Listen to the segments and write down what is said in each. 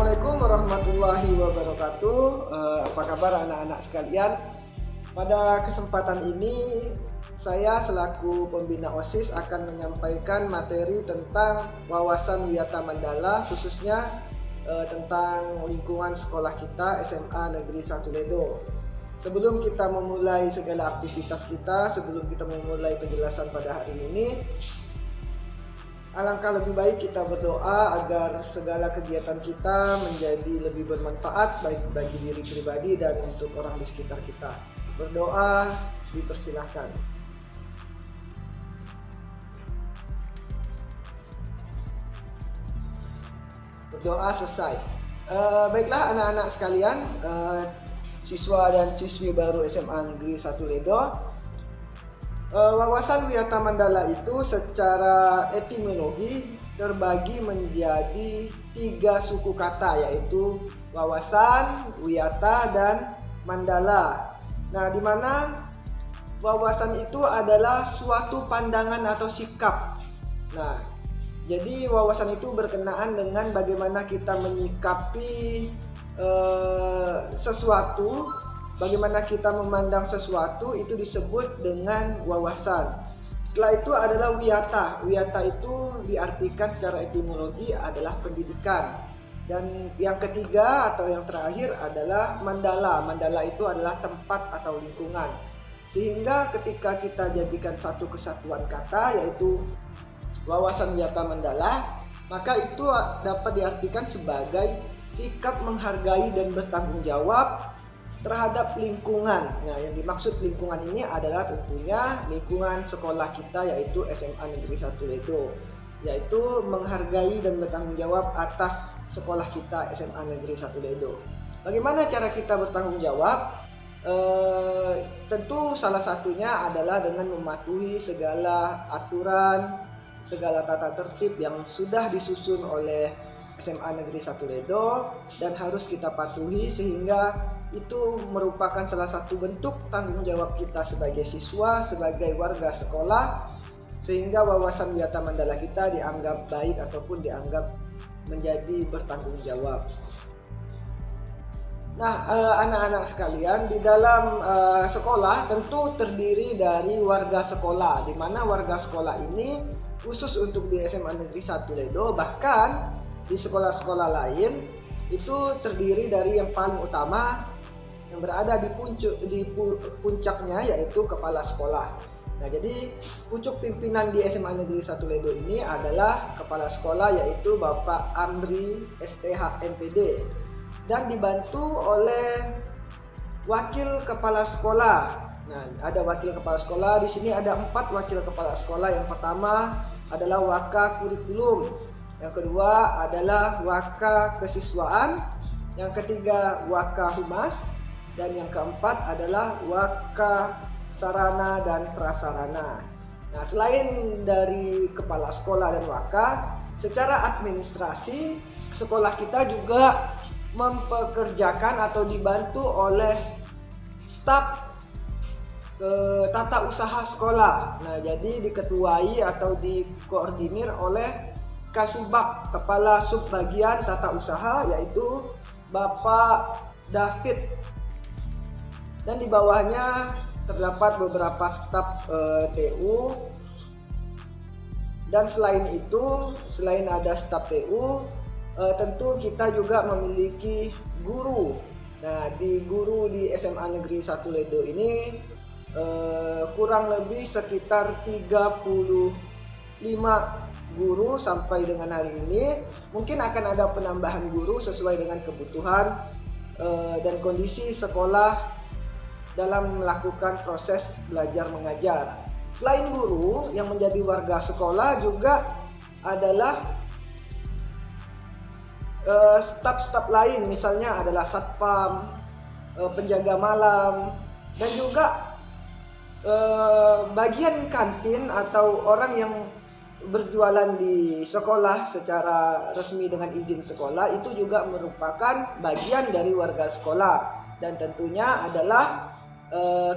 Assalamualaikum warahmatullahi wabarakatuh. Apa kabar anak-anak sekalian? Pada kesempatan ini saya selaku pembina OSIS akan menyampaikan materi tentang wawasan Wiyata Mandala, khususnya tentang lingkungan sekolah kita SMA Negeri 1 Ledo. Sebelum kita memulai segala aktivitas kita, sebelum kita memulai penjelasan pada hari ini, alangkah lebih baik kita berdoa agar segala kegiatan kita menjadi lebih bermanfaat baik bagi diri pribadi dan untuk orang di sekitar kita. Berdoa dipersilahkan. Berdoa selesai. Baiklah anak-anak sekalian, siswa dan siswi baru SMA Negeri 1 Ledo. Wawasan Wiyata Mandala itu secara etimologi terbagi menjadi 3 suku kata, yaitu wawasan, wiyata, dan mandala. Nah, di mana wawasan itu adalah suatu pandangan atau sikap. Nah, jadi wawasan itu berkenaan dengan bagaimana kita menyikapi sesuatu. Bagaimana kita memandang sesuatu itu disebut dengan wawasan. Setelah itu adalah wiyata. Wiyata itu diartikan secara etimologi adalah pendidikan. Dan yang ketiga atau yang terakhir adalah mandala. Mandala itu adalah tempat atau lingkungan. Sehingga ketika kita jadikan satu kesatuan kata, yaitu wawasan Wiyata Mandala, maka itu dapat diartikan sebagai sikap menghargai dan bertanggung jawab terhadap lingkungan. Nah, yang dimaksud lingkungan ini adalah tentunya lingkungan sekolah kita, yaitu SMA Negeri 1 Ledo, yaitu menghargai dan bertanggung jawab atas sekolah kita SMA Negeri 1 Ledo. Bagaimana cara kita bertanggung jawab? Tentu salah satunya adalah dengan mematuhi segala aturan, segala tata tertib yang sudah disusun oleh SMA Negeri 1 Ledo dan harus kita patuhi, sehingga itu merupakan salah satu bentuk tanggung jawab kita sebagai siswa, sebagai warga sekolah, sehingga wawasan Wiyata Mandala kita dianggap baik ataupun dianggap menjadi bertanggung jawab. Nah, anak-anak sekalian, di dalam sekolah tentu terdiri dari warga sekolah, di mana warga sekolah ini khusus untuk di SMA Negeri 1 Ledo, bahkan di sekolah-sekolah lain itu terdiri dari yang paling utama yang berada di puncaknya, yaitu kepala sekolah. Nah, jadi pucuk pimpinan di SMA Negeri 1 Ledo ini adalah kepala sekolah, yaitu Bapak Amri STH MPD, dan dibantu oleh wakil kepala sekolah. Nah, ada wakil kepala sekolah di sini, ada 4 wakil kepala sekolah. Yang pertama adalah Waka Kurikulum, yang kedua adalah Waka Kesiswaan, yang ketiga Waka Humas, dan yang keempat adalah Waka Sarana dan Prasarana. Nah, selain dari kepala sekolah dan waka, secara administrasi sekolah kita juga mempekerjakan atau dibantu oleh staf tata usaha sekolah. Nah, jadi diketuai atau dikoordinir oleh Kasubag, kepala subbagian tata usaha, yaitu Bapak David. Dan di bawahnya terdapat beberapa staf TU. Dan selain itu, selain ada staf TU, tentu kita juga memiliki guru. Nah, guru di SMA Negeri 1 Ledo ini kurang lebih sekitar 35 guru sampai dengan hari ini. Mungkin akan ada penambahan guru sesuai dengan kebutuhan dan kondisi sekolah dalam melakukan proses belajar mengajar. Selain guru, yang menjadi warga sekolah juga adalah staf-staf lain, misalnya adalah satpam, penjaga malam, dan juga bagian kantin atau orang yang berjualan di sekolah secara resmi dengan izin sekolah, itu juga merupakan bagian dari warga sekolah. Dan tentunya adalah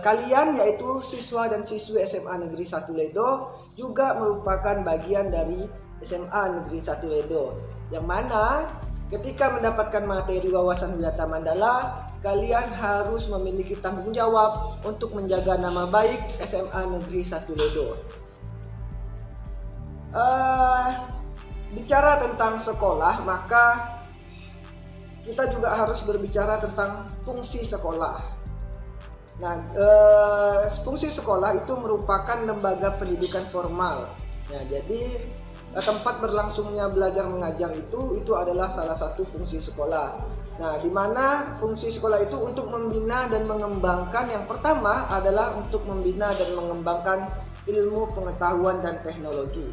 kalian, yaitu siswa dan siswi SMA Negeri 1 Ledo, juga merupakan bagian dari SMA Negeri 1 Ledo, yang mana Ketika mendapatkan materi wawasan wisata Mandala, kalian harus memiliki tanggung jawab untuk menjaga nama baik SMA Negeri 1 Ledo. Bicara tentang sekolah, maka kita juga harus berbicara tentang fungsi sekolah. Nah, fungsi sekolah itu merupakan lembaga pendidikan formal. Nah, jadi tempat berlangsungnya belajar mengajar itu adalah salah satu fungsi sekolah. Nah, di mana fungsi sekolah itu untuk membina dan mengembangkan, yang pertama adalah untuk membina dan mengembangkan ilmu pengetahuan dan teknologi.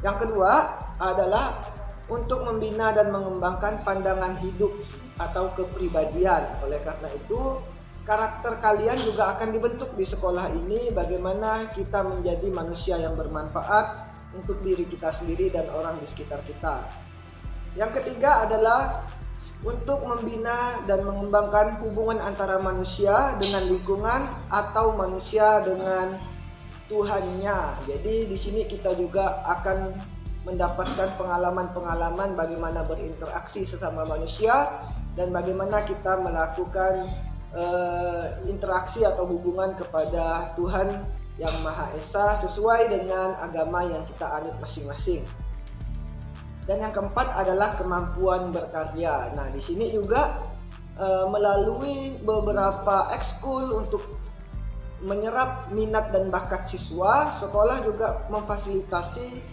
Yang kedua adalah untuk membina dan mengembangkan pandangan hidup atau kepribadian. Oleh karena itu, karakter kalian juga akan dibentuk di sekolah ini, bagaimana kita menjadi manusia yang bermanfaat untuk diri kita sendiri dan orang di sekitar kita. Yang ketiga adalah untuk membina dan mengembangkan hubungan antara manusia dengan lingkungan atau manusia dengan Tuhannya. Jadi di sini kita juga akan mendapatkan pengalaman-pengalaman bagaimana berinteraksi sesama manusia dan bagaimana kita melakukan interaksi atau hubungan kepada Tuhan yang Maha Esa sesuai dengan agama yang kita anut masing-masing. Dan yang keempat adalah kemampuan berkarya. Nah, di sini juga melalui beberapa ekskul untuk menyerap minat dan bakat siswa, sekolah juga memfasilitasi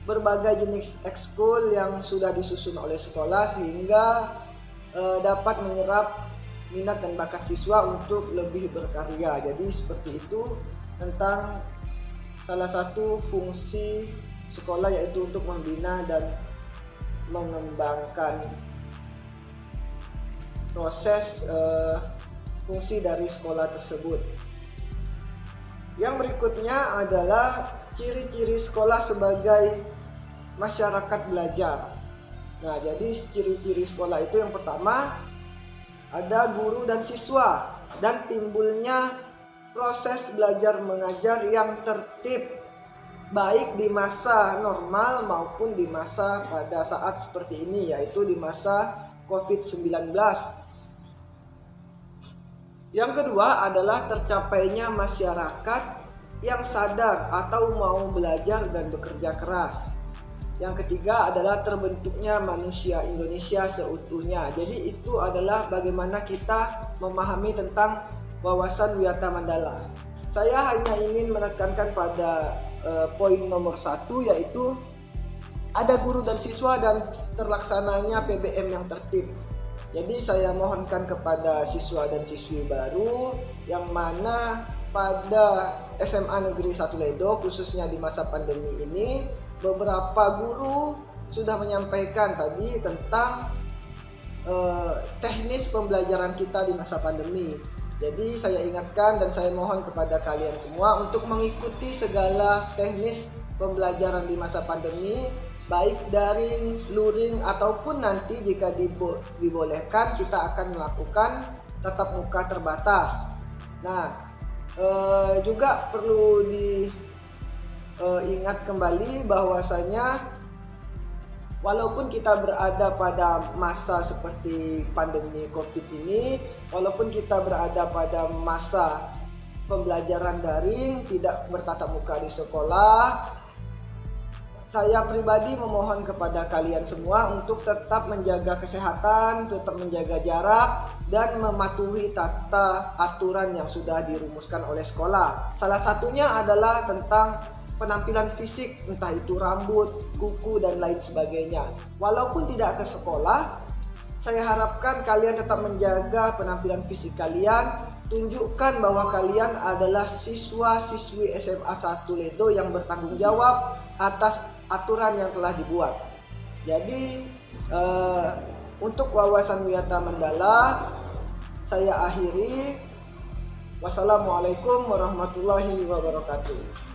berbagai jenis ekskul yang sudah disusun oleh sekolah sehingga dapat menyerap minat dan bakat siswa untuk lebih berkarya. Jadi seperti itu tentang salah satu fungsi sekolah, yaitu untuk membina dan mengembangkan proses fungsi dari sekolah tersebut. Yang berikutnya adalah ciri-ciri sekolah sebagai masyarakat belajar. Nah, jadi ciri-ciri sekolah itu yang pertama ada guru dan siswa dan timbulnya proses belajar mengajar yang tertib, baik di masa normal maupun di masa pada saat seperti ini, yaitu di masa COVID-19. Yang kedua adalah tercapainya masyarakat yang sadar atau mau belajar dan bekerja keras. Yang ketiga adalah terbentuknya manusia Indonesia seutuhnya. Jadi itu adalah bagaimana kita memahami tentang wawasan wisata Mandala. Saya hanya ingin menekankan pada poin nomor 1, yaitu ada guru dan siswa dan terlaksananya PBM yang tertib. Jadi saya mohonkan kepada siswa dan siswi baru yang mana pada SMA Negeri 1 Ledo khususnya di masa pandemi ini, beberapa guru sudah menyampaikan tadi tentang teknis pembelajaran kita di masa pandemi. Jadi saya ingatkan dan saya mohon kepada kalian semua untuk mengikuti segala teknis pembelajaran di masa pandemi, baik daring, luring, ataupun nanti jika dibolehkan kita akan melakukan tatap muka terbatas. Nah, juga perlu diingat kembali bahwasanya walaupun kita berada pada masa seperti pandemi COVID ini, walaupun kita berada pada masa pembelajaran daring, tidak bertatap muka di sekolah, saya pribadi memohon kepada kalian semua untuk tetap menjaga kesehatan, tetap menjaga jarak, dan mematuhi tata aturan yang sudah dirumuskan oleh sekolah. Salah satunya adalah tentang penampilan fisik, entah itu rambut, kuku, dan lain sebagainya. Walaupun tidak ke sekolah, saya harapkan kalian tetap menjaga penampilan fisik kalian. Tunjukkan bahwa kalian adalah siswa-siswi SMA 1 Ledo yang bertanggung jawab atas aturan yang telah dibuat. Jadi untuk wawasan wisata Mandala saya akhiri. Wassalamualaikum warahmatullahi wabarakatuh.